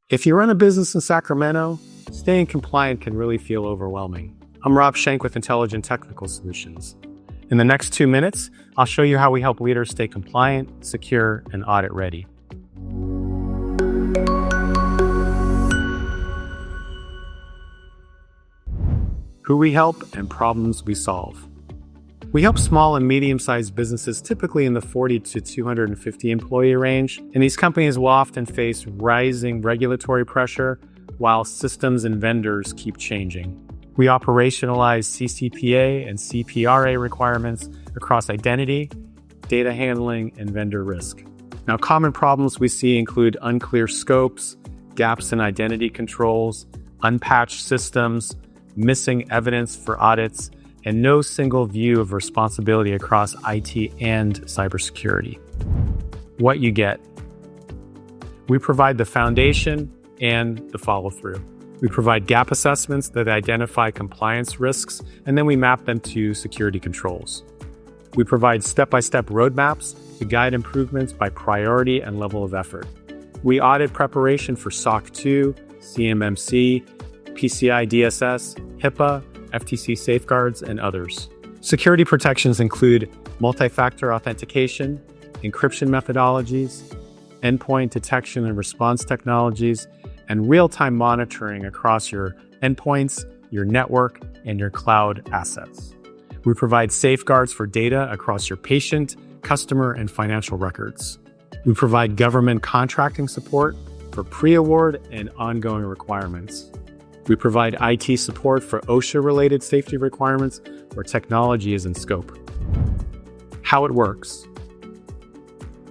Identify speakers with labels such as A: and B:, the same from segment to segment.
A: If you run a business in Sacramento, staying compliant can really feel overwhelming. I'm Rob Schenk with Intelligent Technical Solutions. In the next 2 minutes, I'll show you how we help leaders stay compliant, secure, and audit ready. Who we help and problems we solve. We help small and medium-sized businesses, typically in the 40 to 250 employee range, and these companies will often face rising regulatory pressure while systems and vendors keep changing. We operationalize CCPA and CPRA requirements across identity, data handling, and vendor risk. Now, common problems we see include unclear scopes, gaps in identity controls, unpatched systems, missing evidence for audits, and no single view of responsibility across IT and cybersecurity. What you get. We provide the foundation and the follow-through. We provide gap assessments that identify compliance risks, and then we map them to security controls. We provide step-by-step roadmaps to guide improvements by priority and level of effort. We audit preparation for SOC 2, CMMC, PCI DSS, HIPAA, FTC safeguards, and others. Security protections include multi-factor authentication, encryption methodologies, endpoint detection and response technologies, and real-time monitoring across your endpoints, your network, and your cloud assets. We provide safeguards for data across your patient, customer, and financial records. We provide government contracting support for pre-award and ongoing requirements. We provide IT support for OSHA-related safety requirements where technology is in scope. How it works.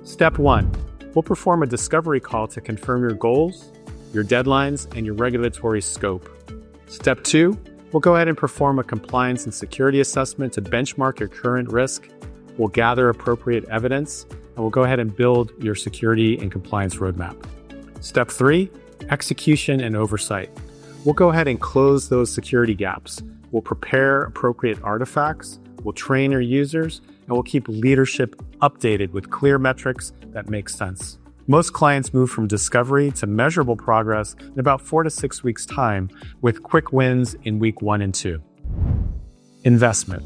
A: Step 1. We'll perform a discovery call to confirm your goals, your deadlines, and your regulatory scope. Step 2. We'll go ahead and perform a compliance and security assessment to benchmark your current risk. We'll gather appropriate evidence, and we'll go ahead and build your security and compliance roadmap. Step 3. Execution and oversight. We'll go ahead and close those security gaps. We'll prepare appropriate artifacts, we'll train your users, and we'll keep leadership updated with clear metrics that make sense. Most clients move from discovery to measurable progress in about 4 to 6 weeks' time, with quick wins in week 1 and 2. Investment.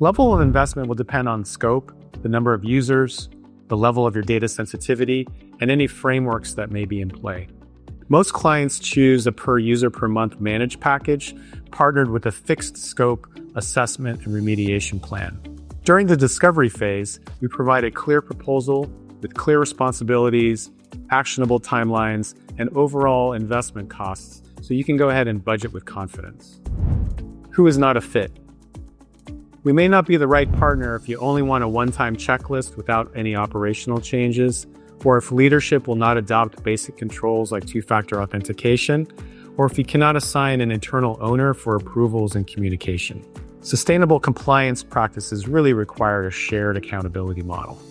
A: Level of investment will depend on scope, the number of users, the level of your data sensitivity, and any frameworks that may be in play. Most clients choose a per user per month managed package partnered with a fixed scope assessment and remediation plan. During the discovery phase, we provide a clear proposal with clear responsibilities, actionable timelines, and overall investment costs so you can go ahead and budget with confidence. Who is not a fit? We may not be the right partner if you only want a one-time checklist without any operational changes, or if leadership will not adopt basic controls like two-factor authentication, or if you cannot assign an internal owner for approvals and communication. Sustainable compliance practices really require a shared accountability model.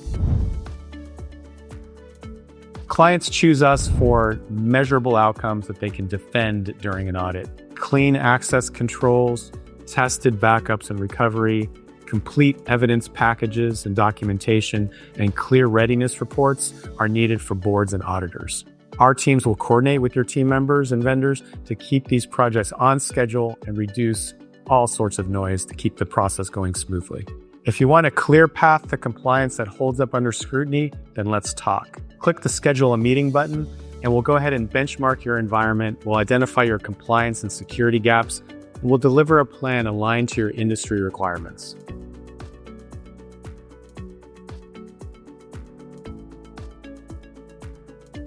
A: Clients choose us for measurable outcomes that they can defend during an audit. Clean access controls, tested backups and recovery, complete evidence packages and documentation, and clear readiness reports are needed for boards and auditors. Our teams will coordinate with your team members and vendors to keep these projects on schedule and reduce all sorts of noise to keep the process going smoothly. If you want a clear path to compliance that holds up under scrutiny, then let's talk. Click the Schedule a Meeting button, and we'll go ahead and benchmark your environment. We'll identify your compliance and security gaps, and we'll deliver a plan aligned to your industry requirements.